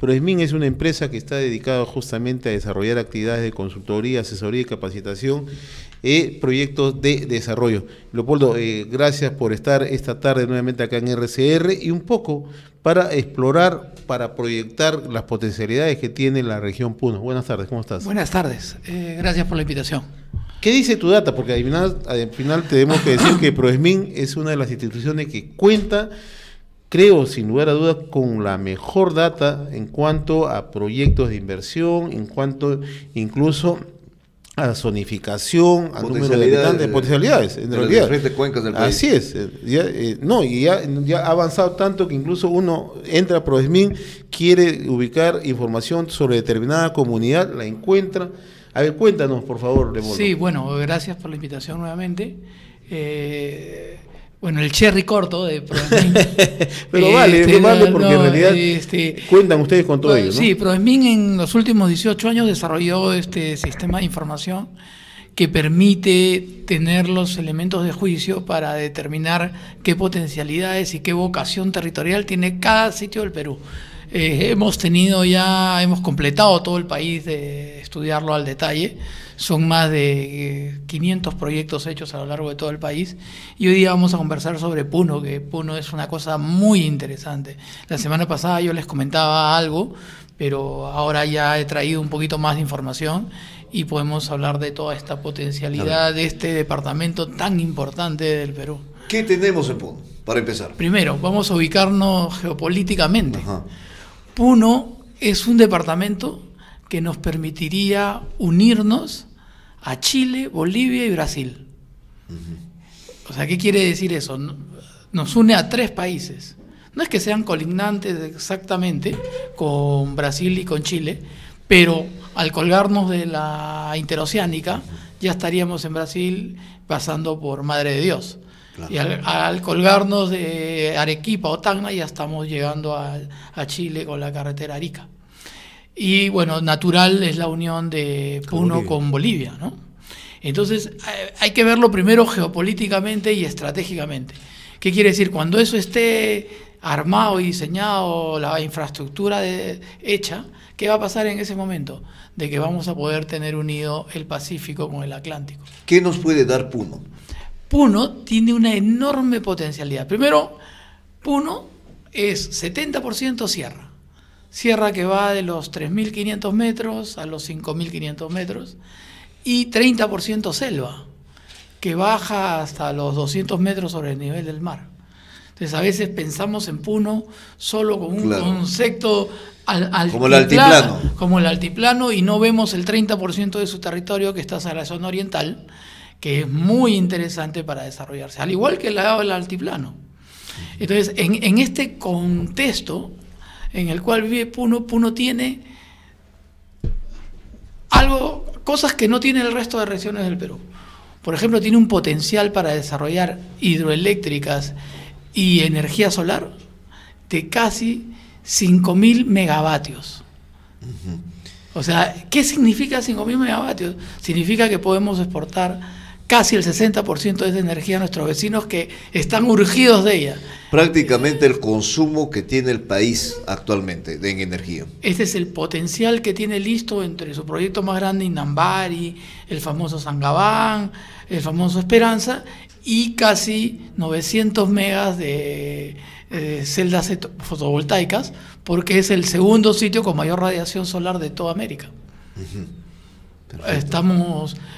Proesmin es una empresa que está dedicada justamente a desarrollar actividades de consultoría, asesoría y capacitación, proyectos de desarrollo. Leopoldo, gracias por estar esta tarde nuevamente acá en RCR y un poco para explorar, para proyectar las potencialidades que tiene la región Puno. Buenas tardes, ¿cómo estás? Buenas tardes, gracias por la invitación. ¿Qué dice tu data? Porque al final tenemos que decir que Proesmin es una de las instituciones que cuenta, creo sin lugar a dudas, con la mejor data en cuanto a proyectos de inversión, en cuanto incluso a zonificación, a número de habitantes, potencialidades, en realidad. Las diferentes cuencas del país. Así es, ya ha avanzado tanto que incluso uno entra a Proesmin, quiere ubicar información sobre determinada comunidad, la encuentra. A ver, cuéntanos, por favor, Leopoldo. Sí, bueno, gracias por la invitación nuevamente. Bueno, el cherry corto de Proesmin. Pero vale porque en realidad cuentan ustedes con todo ello, ¿no? Sí, Proesmin en los últimos 18 años desarrolló este sistema de información que permite tener los elementos de juicio para determinar qué potencialidades y qué vocación territorial tiene cada sitio del Perú. Hemos completado todo el país de estudiarlo al detalle. Son más de 500 proyectos hechos a lo largo de todo el país. Y hoy día vamos a conversar sobre Puno, que Puno es una cosa muy interesante. La semana pasada yo les comentaba algo, pero ahora ya he traído un poquito más de información y podemos hablar de toda esta potencialidad de este departamento tan importante del Perú. ¿Qué tenemos en Puno, para empezar? Primero, vamos a ubicarnos geopolíticamente. Ajá. Puno es un departamento que nos permitiría unirnos a Chile, Bolivia y Brasil. O sea, ¿qué quiere decir eso? Nos une a 3 países. No es que sean colindantes exactamente con Brasil y con Chile, pero al colgarnos de la interoceánica ya estaríamos en Brasil pasando por Madre de Dios. Claro. Y al colgarnos de Arequipa o Tacna ya estamos llegando a Chile con la carretera Arica. Y bueno, natural es la unión de Puno con Bolivia, ¿no? Entonces hay que verlo primero geopolíticamente y estratégicamente. ¿Qué quiere decir? Cuando eso esté armado y diseñado, la infraestructura hecha, ¿qué va a pasar en ese momento? De que vamos a poder tener unido el Pacífico con el Atlántico. ¿Qué nos puede dar Puno? Puno tiene una enorme potencialidad. Primero, Puno es 70% sierra. Sierra que va de los 3.500 metros a los 5.500 metros. Y 30% selva, que baja hasta los 200 metros sobre el nivel del mar. Entonces, a veces pensamos en Puno solo como un concepto como el altiplano, y no vemos el 30% de su territorio que está hacia la zona oriental, que es muy interesante para desarrollarse, al igual que el lado del altiplano. Entonces, en este contexto en el cual vive Puno, Puno tiene cosas que no tiene el resto de regiones del Perú. Por ejemplo, tiene un potencial para desarrollar hidroeléctricas y energía solar de casi 5.000 megavatios. O sea, ¿qué significa 5.000 megavatios? Significa que podemos exportar casi el 60% de esa energía a nuestros vecinos que están urgidos de ella. Prácticamente el consumo que tiene el país actualmente en energía. Este es el potencial que tiene listo entre su proyecto más grande, Inambari, el famoso Sangabán, el famoso Esperanza, y casi 900 megas de celdas fotovoltaicas, porque es el segundo sitio con mayor radiación solar de toda América.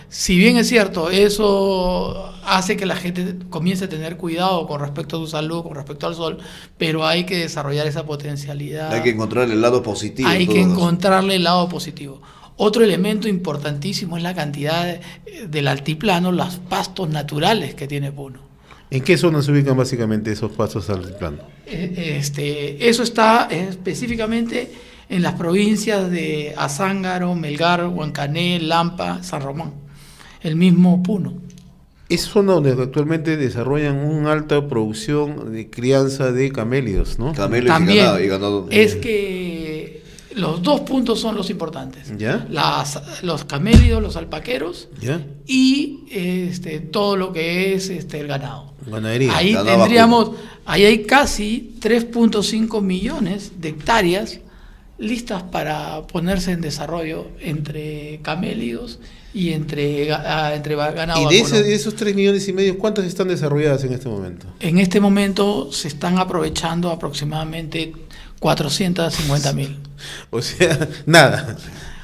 Si bien es cierto, eso hace que la gente comience a tener cuidado con respecto a su salud, con respecto al sol, pero hay que desarrollar esa potencialidad. Hay que encontrar el lado positivo. Encontrarle el lado positivo. Otro elemento importantísimo es la cantidad del altiplano, los pastos naturales que tiene Puno. ¿En qué zona se ubican básicamente esos pastos altiplano? Eso está específicamente en las provincias de Azángaro, Melgar, Huancané, Lampa, San Román, el mismo Puno. Es zona donde actualmente desarrollan una alta producción de crianza de camélidos, ¿no? Camélidos también y ganado. Es que los 2 puntos son los importantes. ¿Ya? Los camélidos, los alpaqueros, ¿ya? Y todo lo que es el ganado. Ganadería. Ahí hay casi 3.5 millones de hectáreas listas para ponerse en desarrollo entre camélidos y entre ganado ¿Y vacuno. de esos 3,5 millones, cuántas están desarrolladas en este momento? En este momento se están aprovechando aproximadamente 450.000. O sea, nada.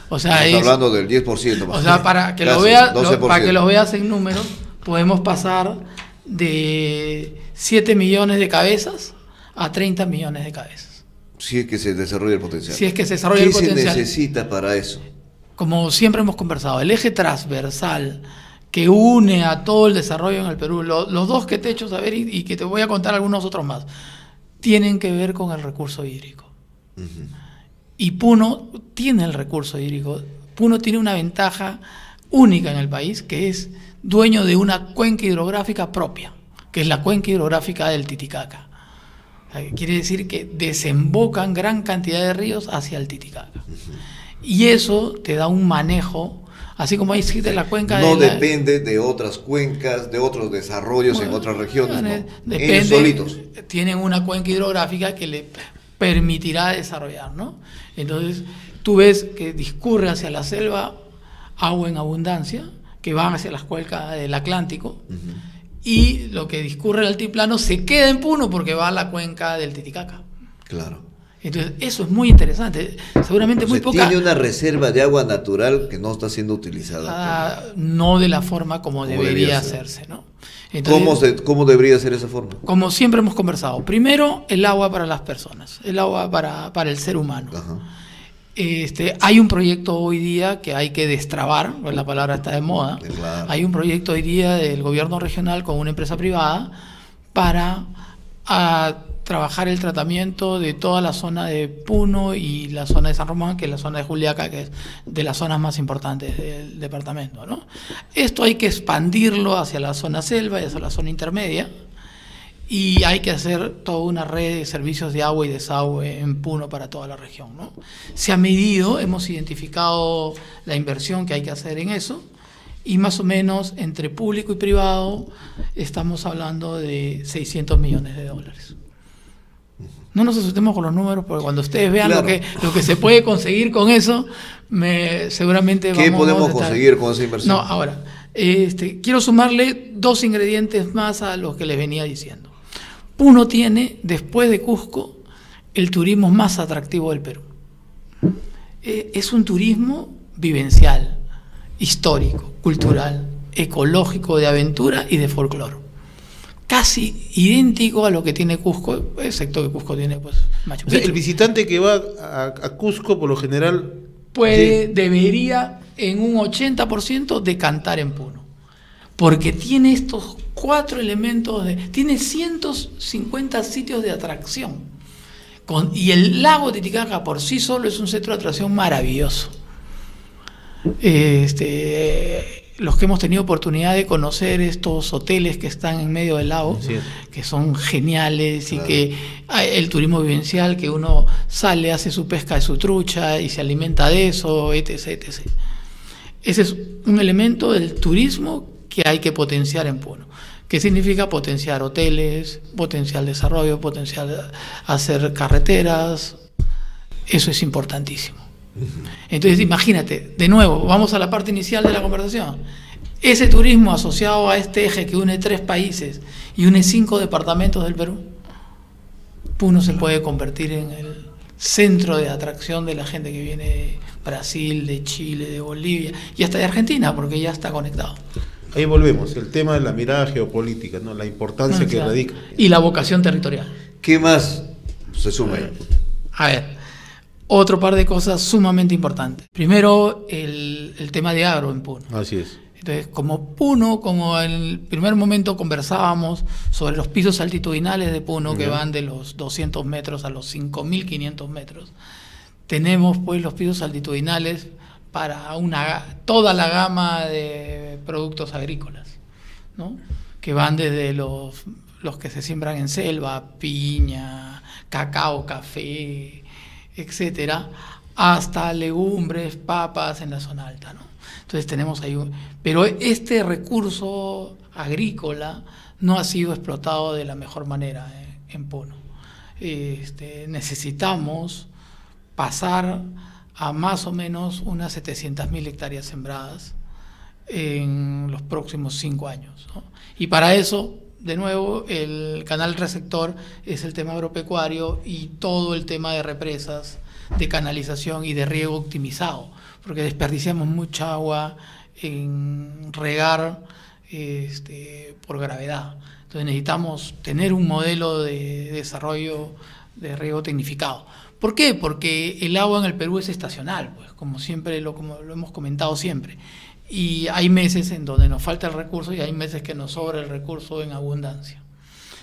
O sea, Estamos hablando del 10%. O sea, para que Casi, lo veas, 12%. para que lo veas en números, podemos pasar de 7 millones de cabezas a 30 millones de cabezas. Si es que se desarrolla el potencial. Si es que se desarrolla ¿Qué el potencial. se necesita para eso? Como siempre hemos conversado, el eje transversal que une a todo el desarrollo en el Perú, los dos que te he hecho saber y que te voy a contar algunos otros más, tienen que ver con el recurso hídrico. Y Puno tiene el recurso hídrico. Puno tiene una ventaja única en el país, que es dueño de una cuenca hidrográfica propia, que es la cuenca hidrográfica del Titicaca. O sea, quiere decir que desembocan gran cantidad de ríos hacia el Titicaca. Y eso te da un manejo, así como ahí existe la cuenca No de la, depende de otras cuencas, de otros desarrollos en otras regiones, ¿no? depende, Ellos solitos. tienen una cuenca hidrográfica que le permitirá desarrollar, ¿no? Entonces, tú ves que discurre hacia la selva agua en abundancia, que van hacia las cuencas del Atlántico, y lo que discurre el altiplano se queda en Puno porque va a la cuenca del Titicaca. Claro. Entonces, eso es muy interesante. Seguramente muy poca. Tiene una reserva de agua natural que no está siendo utilizada. No de la forma como debería hacerse, ¿no? Entonces, ¿Cómo debería ser esa forma? Como siempre hemos conversado, primero el agua para las personas, el agua para el ser humano. Ajá. Hay un proyecto hoy día que hay que destrabar, pues la palabra está de moda. Claro. Hay un proyecto hoy día del gobierno regional con una empresa privada para trabajar el tratamiento de toda la zona de Puno y la zona de San Román, que es la zona de Juliaca, que es de las zonas más importantes del departamento, ¿no? Esto hay que expandirlo hacia la zona selva y hacia la zona intermedia, y hay que hacer toda una red de servicios de agua y desagüe en Puno para toda la región, ¿no? Se ha medido, hemos identificado la inversión que hay que hacer en eso, y más o menos entre público y privado estamos hablando de $600 millones. No nos asustemos con los números, porque cuando ustedes vean Claro. lo que se puede conseguir con eso, seguramente ¿Qué podemos vamos a estar... conseguir con esa inversión? No, ahora, quiero sumarle 2 ingredientes más a los que les venía diciendo. Puno tiene, después de Cusco, el turismo más atractivo del Perú. Es un turismo vivencial, histórico, cultural, ecológico, de aventura y de folclore. Casi idéntico a lo que tiene Cusco, excepto que Cusco tiene pues Machu O sea, Picchu. el visitante que va a Cusco, por lo general, Debería en un 80% decantar en Puno, porque tiene estos 4 elementos, tiene 150 sitios de atracción, y el lago Titicaca por sí solo es un centro de atracción maravilloso. Los que hemos tenido oportunidad de conocer estos hoteles que están en medio del lago, sí, que son geniales, claro. Y que el turismo vivencial, que uno sale, hace su pesca de su trucha y se alimenta de eso, etc., etc. Ese es un elemento del turismo que hay que potenciar en Puno. ¿Qué significa potenciar hoteles, potenciar desarrollo, potenciar hacer carreteras? Eso es importantísimo. Entonces imagínate, de nuevo, vamos a la parte inicial de la conversación. Ese turismo asociado a este eje que une 3 países y une 5 departamentos del Perú, Puno se puede convertir en el centro de atracción de la gente que viene de Brasil, de Chile, de Bolivia y hasta de Argentina, porque ya está conectado. ahí volvemos, el tema de la mirada geopolítica, ¿no? La importancia que radica. Y la vocación territorial. ¿Qué más se suma ahí? A ver, otro par de cosas sumamente importantes. Primero, el tema de agro en Puno. Así es. Entonces, como Puno, como en el primer momento conversábamos sobre los pisos altitudinales de Puno, que van de los 200 metros a los 5.500 metros, tenemos pues los pisos altitudinales para toda la gama de productos agrícolas, ¿no? Que van desde los que se siembran en selva, piña, cacao, café, etcétera, hasta legumbres, papas en la zona alta, ¿no? Entonces tenemos ahí pero este recurso agrícola no ha sido explotado de la mejor manera en Puno. Necesitamos, pasar a más o menos unas 700.000 hectáreas sembradas en los próximos 5 años, ¿no? Y para eso, de nuevo, el canal receptor es el tema agropecuario y todo el tema de represas, de canalización y de riego optimizado, porque desperdiciamos mucha agua en regar por gravedad. Entonces necesitamos tener un modelo de desarrollo de riego tecnificado. ¿Por qué? Porque el agua en el Perú es estacional, pues, como lo hemos comentado siempre. Y hay meses en donde nos falta el recurso y hay meses que nos sobra el recurso en abundancia.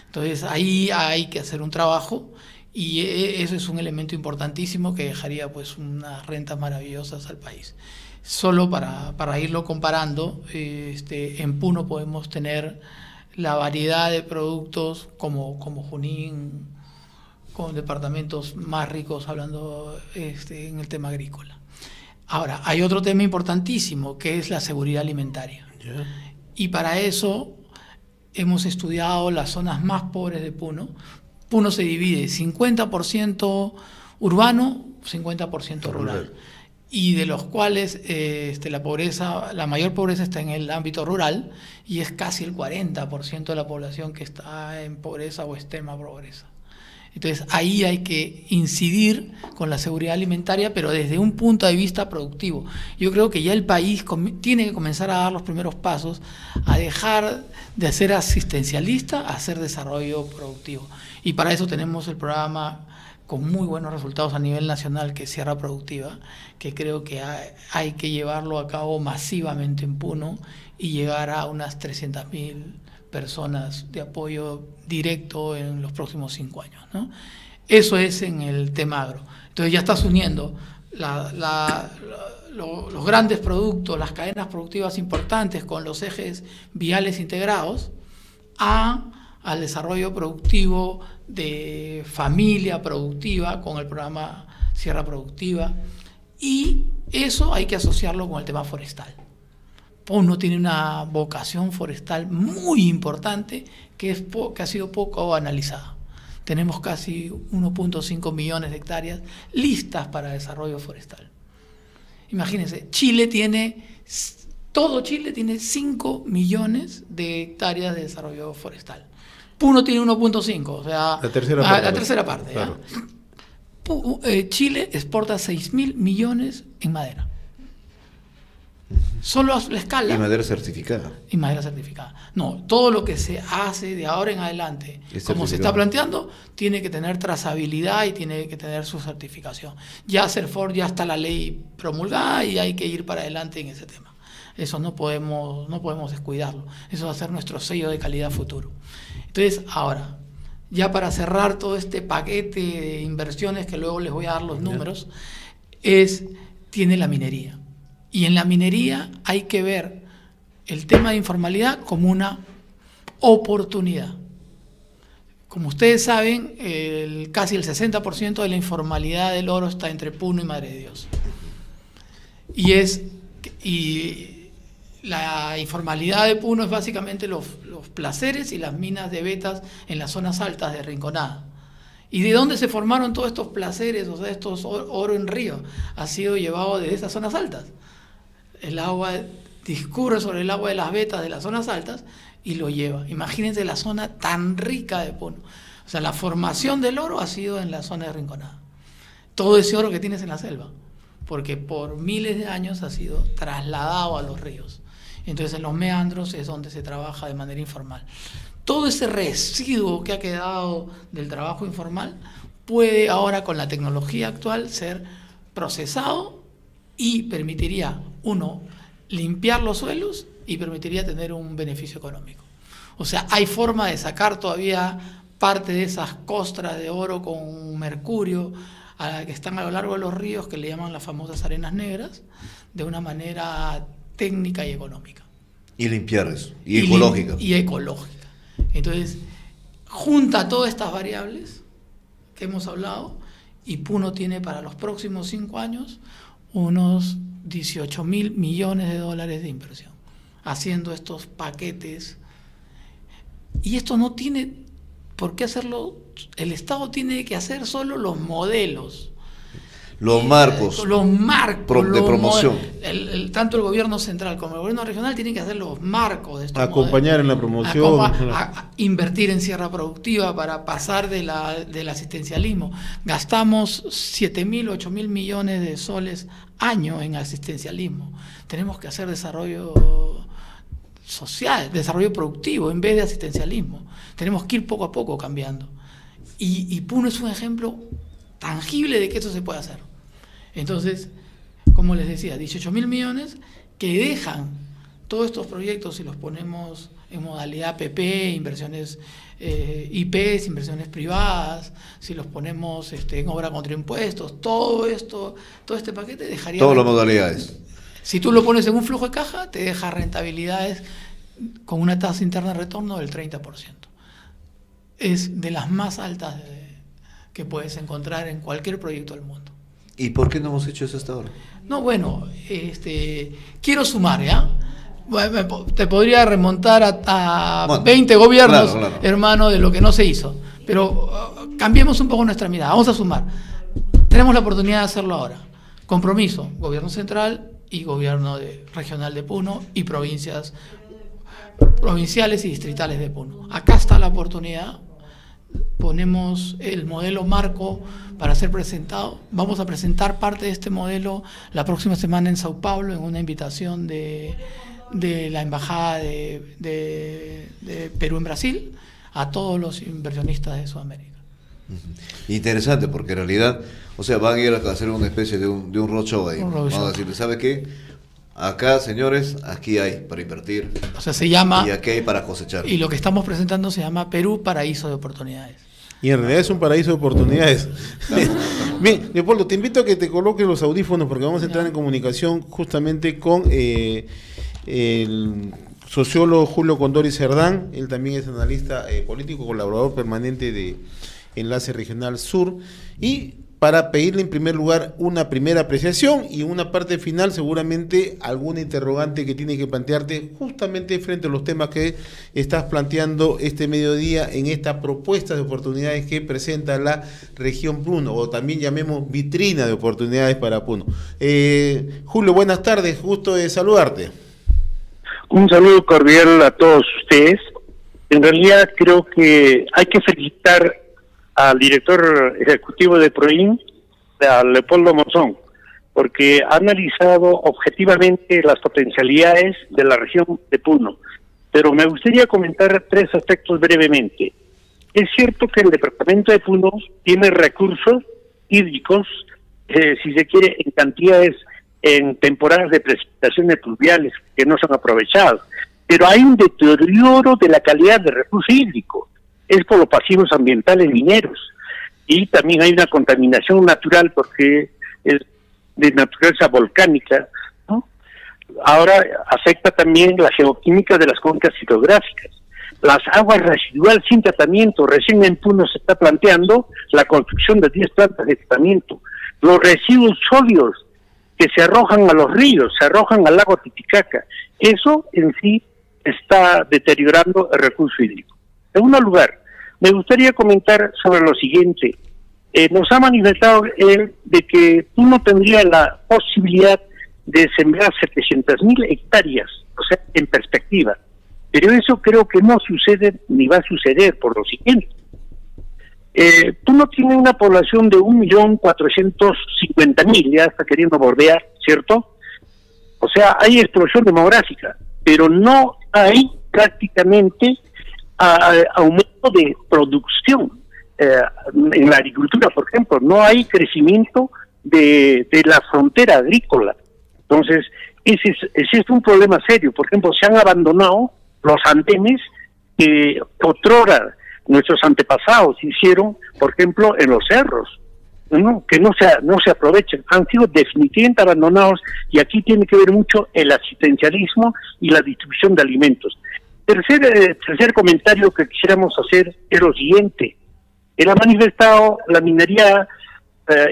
Entonces ahí hay que hacer un trabajo y eso es un elemento importantísimo que dejaría pues unas rentas maravillosas al país. Solo para irlo comparando, en Puno podemos tener la variedad de productos como Junín, con departamentos más ricos hablando en el tema agrícola. Ahora, hay otro tema importantísimo que es la seguridad alimentaria. Yeah. Y para eso hemos estudiado las zonas más pobres de Puno. Puno se divide 50% urbano, 50% rural. Y de los cuales la mayor pobreza está en el ámbito rural y es casi el 40% de la población que está en pobreza o extrema pobreza. Entonces ahí hay que incidir con la seguridad alimentaria, pero desde un punto de vista productivo. Yo creo que ya el país tiene que comenzar a dar los primeros pasos a dejar de ser asistencialista a hacer desarrollo productivo. Y para eso tenemos el programa con muy buenos resultados a nivel nacional, que es Sierra Productiva, que creo que hay que llevarlo a cabo masivamente en Puno y llegar a unas 300.000 personas de apoyo directo en los próximos 5 años, ¿no? Eso es en el tema agro. Entonces ya estás uniendo los grandes productos, las cadenas productivas importantes con los ejes viales integrados al desarrollo productivo de familia productiva con el programa Sierra Productiva, y eso hay que asociarlo con el tema forestal. Puno tiene una vocación forestal muy importante que ha sido poco analizada. Tenemos casi 1.5 millones de hectáreas listas para desarrollo forestal. Imagínense, todo Chile tiene 5 millones de hectáreas de desarrollo forestal. Puno tiene 1.5, o sea, la tercera parte. Claro. Chile exporta 6.000 millones en madera. Solo a la escala. Y madera certificada. Y madera certificada. No, todo lo que se hace de ahora en adelante, como se está planteando, tiene que tener trazabilidad y tiene que tener su certificación. Ya CERFOR, ya está la ley promulgada y hay que ir para adelante en ese tema. Eso no podemos descuidarlo. Eso va a ser nuestro sello de calidad futuro. Entonces, ahora, ya para cerrar todo este paquete de inversiones, que luego les voy a dar los números, tiene la minería. Y en la minería hay que ver el tema de informalidad como una oportunidad. Como ustedes saben, casi el 60% de la informalidad del oro está entre Puno y Madre de Dios. Y la informalidad de Puno es básicamente los placeres y las minas de vetas en las zonas altas de Rinconada. ¿Y de dónde se formaron todos estos placeres, o sea, estos oro en río? Ha sido llevado de esas zonas altas. El agua discurre sobre el agua de las vetas de las zonas altas y lo lleva. Imagínense la zona tan rica de Puno. O sea, la formación del oro ha sido en la zona de Rinconada. Todo ese oro que tienes en la selva, porque por miles de años ha sido trasladado a los ríos. Entonces en los meandros es donde se trabaja de manera informal. Todo ese residuo que ha quedado del trabajo informal puede ahora, con la tecnología actual, ser procesado y permitiría, uno, limpiar los suelos y permitiría tener un beneficio económico. O sea, hay forma de sacar todavía parte de esas costras de oro con mercurio que están a lo largo de los ríos, que le llaman las famosas arenas negras, de una manera técnica y económica. Y limpiar eso, y ecológica. Y ecológica. Entonces, junta todas estas variables que hemos hablado, y Puno tiene para los próximos 5 años unos 18.000 millones de dólares de inversión, haciendo estos paquetes. Y esto no tiene por qué hacerlo, el Estado tiene que hacer solo los modelos. Los marcos. Los marcos. De promoción. Tanto el gobierno central como el gobierno regional tienen que hacer los marcos de estos acompañar modelos, en la promoción. a invertir en sierra productiva para pasar del asistencialismo. Gastamos 7.000, 8.000 millones de soles año en asistencialismo. Tenemos que hacer desarrollo social, desarrollo productivo en vez de asistencialismo. Tenemos que ir poco a poco cambiando. Y Puno es un ejemplo tangible de que esto se puede hacer. Entonces, como les decía, 18.000 millones que dejan todos estos proyectos, si los ponemos en modalidad PP, inversiones IPs, inversiones privadas, si los ponemos en obra contra impuestos, todo este paquete dejaría... Todas las modalidades. Si tú lo pones en un flujo de caja, te deja rentabilidades con una tasa interna de retorno del 30%. Es de las más altas que puedes encontrar en cualquier proyecto del mundo. ¿Y por qué no hemos hecho eso hasta ahora? No, bueno, quiero sumar, ¿ya? Te podría remontar a 20 gobiernos, claro. Hermano, de lo que no se hizo. Pero cambiemos un poco nuestra mirada, vamos a sumar. Tenemos la oportunidad de hacerlo ahora. Compromiso, gobierno central y gobierno regional de Puno y provinciales y distritales de Puno. Acá está la oportunidad. Ponemos el modelo marco para ser presentado. Vamos a presentar parte de este modelo la próxima semana en Sao Paulo en una invitación de la Embajada de Perú en Brasil a todos los inversionistas de Sudamérica. Interesante, porque en realidad, o sea, van a ir a hacer una especie de un roadshow ahí. Vamos a decirle, ¿sabe qué? Acá, señores, aquí hay para invertir. O sea, se llama... Y aquí hay para cosechar. Y lo que estamos presentando se llama Perú Paraíso de Oportunidades. Y en realidad es un paraíso de oportunidades. Bien, Leopoldo, te invito a que te coloques los audífonos porque vamos a entrar en comunicación justamente con el sociólogo Julio Condori Cerdán. Él también es analista político, colaborador permanente de Enlace Regional Sur, y para pedirle en primer lugar una primera apreciación y una parte final seguramente alguna interrogante que tiene que plantearte justamente frente a los temas que estás planteando este mediodía en esta propuesta de oportunidades que presenta la región Puno, o también llamemos vitrina de oportunidades para Puno. Julio, buenas tardes, gusto de saludarte. Un saludo cordial a todos ustedes. En realidad creo que hay que felicitar al director ejecutivo de PROIN, a Leopoldo Monzón, porque ha analizado objetivamente las potencialidades de la región de Puno. Pero me gustaría comentar tres aspectos brevemente. Es cierto que el departamento de Puno tiene recursos hídricos, si se quiere, en cantidades, en temporadas de precipitaciones pluviales que no son aprovechadas, pero hay un deterioro de la calidad del recurso hídrico. Es por los pasivos ambientales mineros, y también hay una contaminación natural porque es de naturaleza volcánica, ¿no? Ahora afecta también la geoquímica de las cuencas hidrográficas. Las aguas residuales sin tratamiento, recién en Puno se está planteando la construcción de 10 plantas de tratamiento. Los residuos sólidos que se arrojan a los ríos, se arrojan al lago Titicaca, eso en sí está deteriorando el recurso hídrico. En segundo lugar, me gustaría comentar sobre lo siguiente. Nos ha manifestado él de que Puno tendría la posibilidad de sembrar 700.000 hectáreas, o sea, en perspectiva. Pero eso creo que no sucede ni va a suceder por lo siguiente. Puno tiene una población de 1.450.000, ya está queriendo bordear, ¿cierto? O sea, hay explosión demográfica, pero no hay prácticamente aumento de producción en la agricultura, por ejemplo. No hay crecimiento de la frontera agrícola. Entonces, ese es un problema serio. Por ejemplo, se han abandonado los andenes que otrora nuestros antepasados hicieron, por ejemplo, en los cerros, ¿no? Que no se aprovechan, han sido definitivamente abandonados, y aquí tiene que ver mucho el asistencialismo y la distribución de alimentos. Tercer comentario que quisiéramos hacer es lo siguiente. Él ha manifestado la minería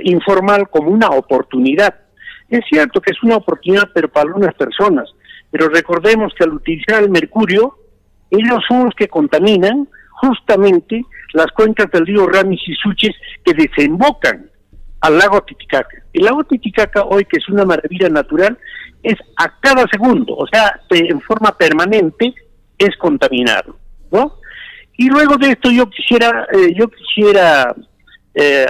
informal como una oportunidad. Es cierto que es una oportunidad, pero para algunas personas. Pero recordemos que al utilizar el mercurio, ellos son los que contaminan justamente las cuencas del río Ramis y Suches, que desembocan al lago Titicaca. El lago Titicaca hoy, que es una maravilla natural, es a cada segundo, o sea, en forma permanente es contaminado, ¿no? Y luego de esto yo quisiera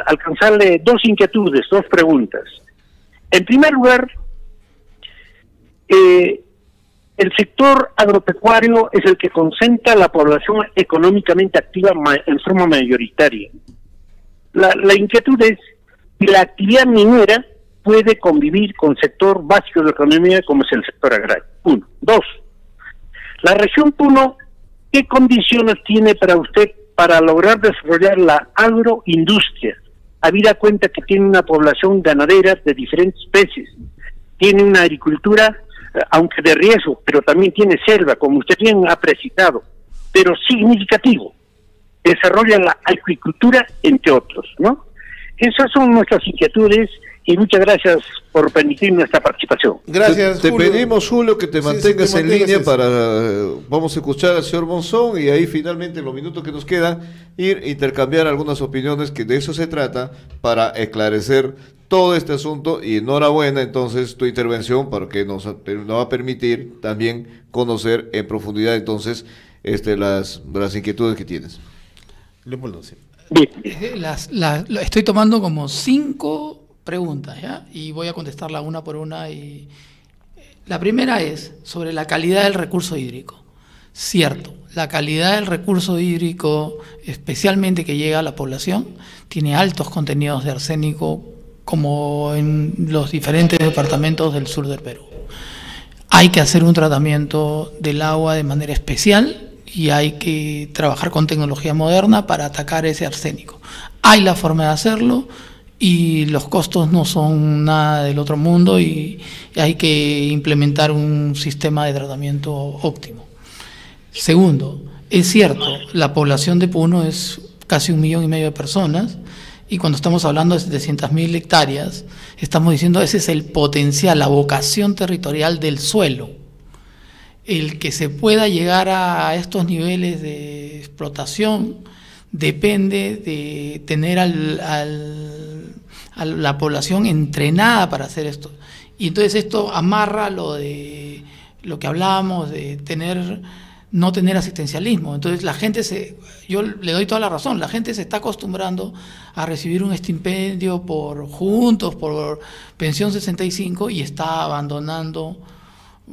alcanzarle dos inquietudes, dos preguntas. En primer lugar, el sector agropecuario es el que concentra la población económicamente activa en forma mayoritaria. La inquietud es si la actividad minera puede convivir con sector básico de la economía como es el sector agrario. Uno. Dos, la región Puno, ¿qué condiciones tiene para usted para lograr desarrollar la agroindustria? Habida cuenta que tiene una población ganadera de diferentes especies, tiene una agricultura, aunque de riesgo, pero también tiene selva, como usted bien ha precisado, pero significativo. Desarrolla la acuicultura, entre otros, ¿no? Esas son nuestras inquietudes y muchas gracias por permitirme esta participación. Gracias, Te Julio. pedimos, Julio, que te mantengas en línea eso. para... Vamos a escuchar al señor Monzón y ahí finalmente, en los minutos que nos quedan, ir a intercambiar algunas opiniones, que de eso se trata, para esclarecer todo este asunto. Y enhorabuena, entonces, tu intervención, porque nos va a permitir también conocer en profundidad, entonces, las inquietudes que tienes. Leopoldo, sí. Bien. Estoy tomando como 5 preguntas, ¿ya? Y voy a contestarla una por una. Y la primera es sobre la calidad del recurso hídrico. Cierto, la calidad del recurso hídrico, especialmente que llega a la población, tiene altos contenidos de arsénico, como en los diferentes departamentos del sur del Perú. Hay que hacer un tratamiento del agua de manera especial y hay que trabajar con tecnología moderna para atacar ese arsénico. Hay la forma de hacerlo y los costos no son nada del otro mundo y hay que implementar un sistema de tratamiento óptimo. Segundo, es cierto, la población de Puno es casi 1,5 millones de personas y cuando estamos hablando de 700.000 hectáreas, estamos diciendo ese es el potencial, la vocación territorial del suelo. El que se pueda llegar a estos niveles de explotación depende de tener a la población entrenada para hacer esto. Y entonces esto amarra lo que hablábamos de no tener asistencialismo. Entonces la gente yo le doy toda la razón, la gente se está acostumbrando a recibir un stipendio por pensión 65 y está abandonando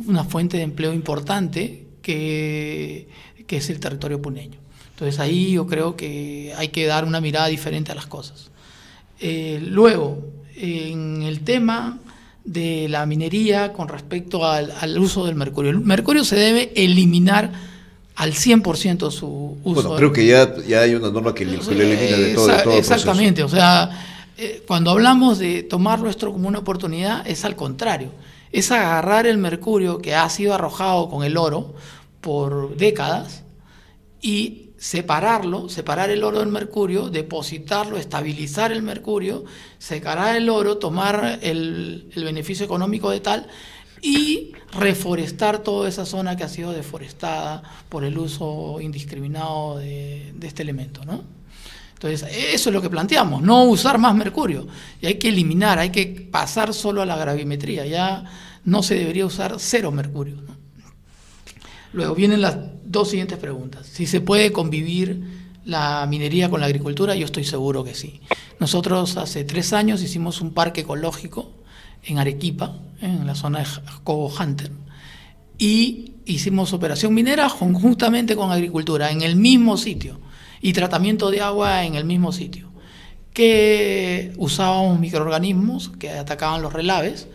una fuente de empleo importante que es el territorio puneño. Entonces ahí yo creo que hay que dar una mirada diferente a las cosas. Luego, en el tema de la minería con respecto al uso del mercurio. El mercurio se debe eliminar al 100% su uso. Bueno, creo que ya hay una norma que lo elimina de todo exactamente, o sea, cuando hablamos de tomar nuestro como una oportunidad, es al contrario. Es agarrar el mercurio que ha sido arrojado con el oro por décadas y separar el oro del mercurio, depositarlo, estabilizar el mercurio, separar el oro, tomar el beneficio económico de tal y reforestar toda esa zona que ha sido deforestada por el uso indiscriminado de este elemento, ¿no? Entonces, eso es lo que planteamos, no usar más mercurio. Y hay que eliminar, hay que pasar solo a la gravimetría, ya no se debería usar 0 mercurio, ¿no? Luego vienen las 2 siguientes preguntas. Si se puede convivir la minería con la agricultura, yo estoy seguro que sí. Nosotros hace 3 años hicimos un parque ecológico en Arequipa, en la zona de Cobo Hunter, y hicimos operación minera conjuntamente con agricultura en el mismo sitio y tratamiento de agua en el mismo sitio, que usábamos microorganismos que atacaban los relaves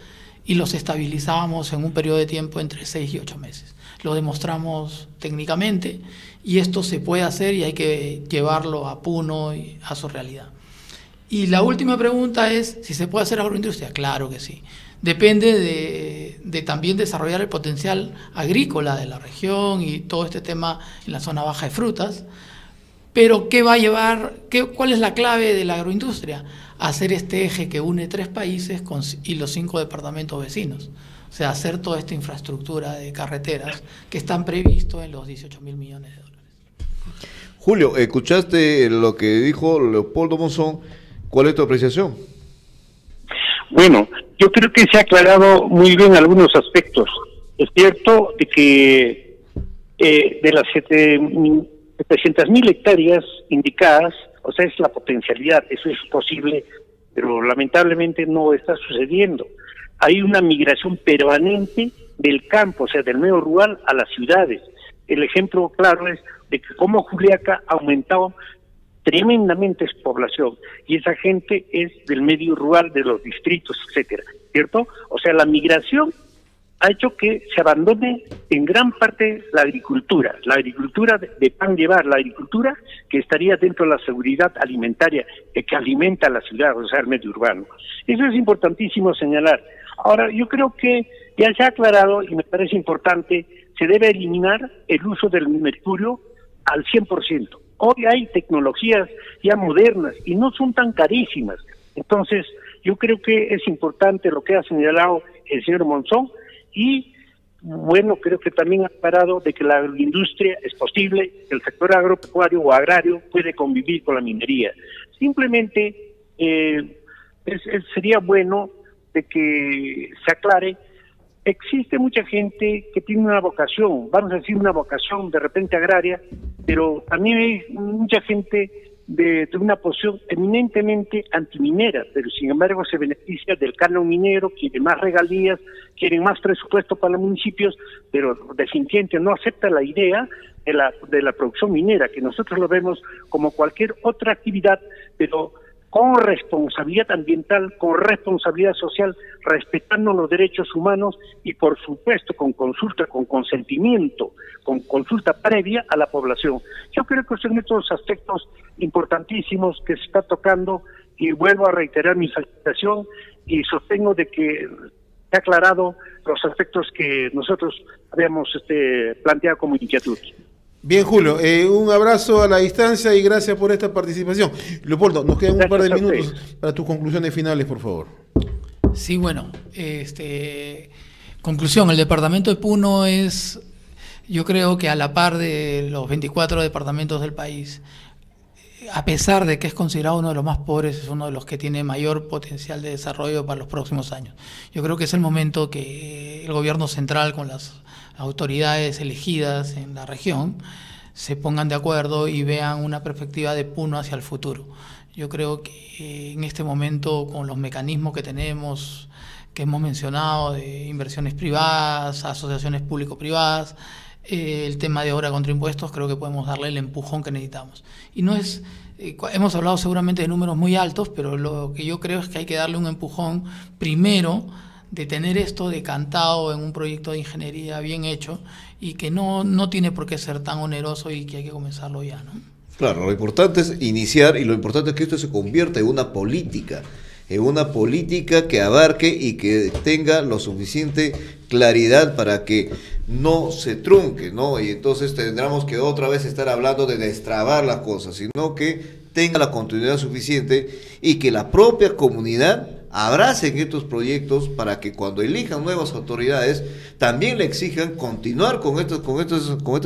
y los estabilizábamos en un periodo de tiempo entre 6 y 8 meses. Lo demostramos técnicamente y esto se puede hacer y hay que llevarlo a Puno y a su realidad. Y la última pregunta es si se puede hacer agroindustria. Claro que sí. Depende de también desarrollar el potencial agrícola de la región y todo este tema en la zona baja de frutas. Pero ¿qué va a llevar? ¿Cuál es la clave de la agroindustria? Hacer este eje que une 3 países y los 5 departamentos vecinos. O sea, hacer toda esta infraestructura de carreteras que están previstos en los 18.000 millones de dólares. Julio, escuchaste lo que dijo Leopoldo Monzón. ¿Cuál es tu apreciación? Bueno, yo creo que se ha aclarado muy bien algunos aspectos. Es cierto de que de las 700.000 hectáreas indicadas, o sea, es la potencialidad, eso es posible, pero lamentablemente no está sucediendo. Hay una migración permanente del campo, o sea, del medio rural a las ciudades. El ejemplo claro es de que como Juliaca ha aumentado tremendamente su población, y esa gente es del medio rural, de los distritos, etcétera, ¿cierto? O sea, la migración ha hecho que se abandone en gran parte la agricultura de pan llevar, la agricultura que estaría dentro de la seguridad alimentaria, que alimenta a la ciudad, o sea, el medio urbano. Eso es importantísimo señalar. Ahora, yo creo que ya se ha aclarado, y me parece importante, se debe eliminar el uso del mercurio al 100%. Hoy hay tecnologías ya modernas y no son tan carísimas. Entonces, yo creo que es importante lo que ha señalado el señor Monzón, y bueno, creo que también ha aclarado de que la agroindustria es posible, el sector agropecuario o agrario puede convivir con la minería. Simplemente sería bueno de que se aclare. Existe mucha gente que tiene una vocación, vamos a decir una vocación de repente agraria, pero también hay mucha gente de una posición eminentemente antiminera, pero sin embargo se beneficia del canon minero, quiere más regalías, quieren más presupuesto para los municipios, pero definitivamente no acepta la idea de la producción minera, que nosotros lo vemos como cualquier otra actividad, pero con responsabilidad ambiental, con responsabilidad social, respetando los derechos humanos y por supuesto con consulta, con consentimiento, con consulta previa a la población. Yo creo que son estos aspectos importantísimos que se está tocando, y vuelvo a reiterar mi felicitación y sostengo de que se ha aclarado los aspectos que nosotros habíamos planteado como inquietud. Bien, Julio, un abrazo a la distancia y gracias por esta participación. Leopoldo, nos quedan un par de minutos para tus conclusiones finales, por favor. Sí, bueno, conclusión, el departamento de Puno es, yo creo que a la par de los 24 departamentos del país, a pesar de que es considerado uno de los más pobres, es uno de los que tiene mayor potencial de desarrollo para los próximos años. Yo creo que es el momento que el gobierno central con las autoridades elegidas en la región se pongan de acuerdo y vean una perspectiva de Puno hacia el futuro. Yo creo que en este momento, con los mecanismos que tenemos, que hemos mencionado, de inversiones privadas, asociaciones público-privadas, el tema de obra contra impuestos, creo que podemos darle el empujón que necesitamos. Y no es, hemos hablado seguramente de números muy altos, pero lo que yo creo es que hay que darle un empujón primero, de tener esto decantado en un proyecto de ingeniería bien hecho, y que no tiene por qué ser tan oneroso y que hay que comenzarlo ya, ¿no? Claro, lo importante es iniciar, y lo importante es que esto se convierta en una política que abarque y que tenga lo suficiente claridad para que no se trunque, ¿no? Y entonces tendremos que otra vez estar hablando de destrabar las cosas, sino que tenga la continuidad suficiente y que la propia comunidad abracen estos proyectos para que cuando elijan nuevas autoridades también le exijan continuar con estas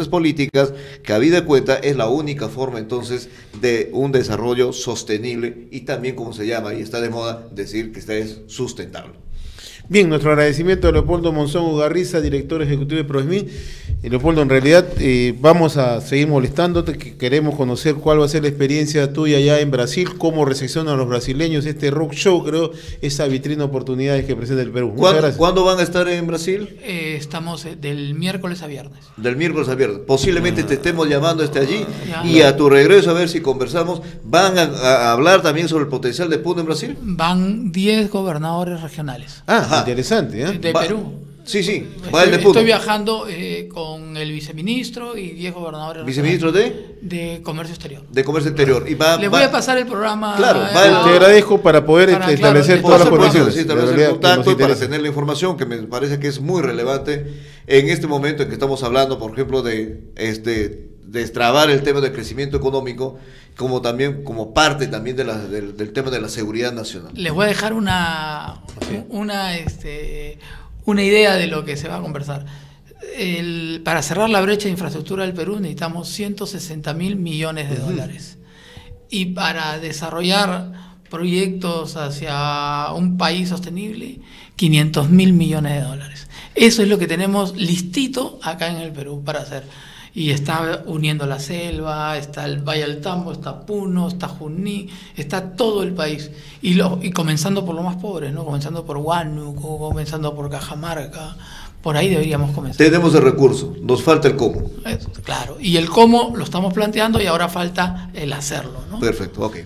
políticas, que a vida cuenta es la única forma entonces de un desarrollo sostenible, y también, como se llama y está de moda decir, que es sustentable. Bien, nuestro agradecimiento a Leopoldo Monzón Ugarriza, director ejecutivo de Proesmin. Leopoldo, en realidad vamos a seguir molestándote, que queremos conocer cuál va a ser la experiencia tuya allá en Brasil, cómo recepcionan los brasileños este rock show, creo, esa vitrina de oportunidades que presenta el Perú. Muchas gracias. ¿Cuándo van a estar en Brasil? Estamos del miércoles a viernes. Del miércoles a viernes. Posiblemente te estemos llamando allí, y a tu regreso a ver si conversamos. ¿Van a hablar también sobre el potencial de Puno en Brasil? Van 10 gobernadores regionales. Interesante, ¿eh? De Perú. Sí, va el de Puno. Estoy viajando con el viceministro y 10 gobernadores. ¿Viceministro de Comercio Exterior? De Comercio Exterior. Y le voy a pasar el programa. Claro, te agradezco para poder establecer todas las conexiones. Sí, establecer el contacto para tener la información, que me parece que es muy relevante en este momento en que estamos hablando, por ejemplo, de destrabar el tema del crecimiento económico, como también como parte también del tema de la seguridad nacional. Les voy a dejar una idea de lo que se va a conversar. Para cerrar la brecha de infraestructura del Perú necesitamos 160.000 millones de dólares. Y para desarrollar proyectos hacia un país sostenible, 500.000 millones de dólares. Eso es lo que tenemos listito acá en el Perú para hacer. Y está uniendo la selva, está el Valle del Tambo, está Puno, está Junín, está todo el país. Y comenzando por lo más pobre, ¿no? Comenzando por Huánuco, comenzando por Cajamarca. Por ahí deberíamos comenzar. Tenemos el recurso, nos falta el cómo. Claro, y el cómo lo estamos planteando y ahora falta el hacerlo, ¿no? Perfecto, ok.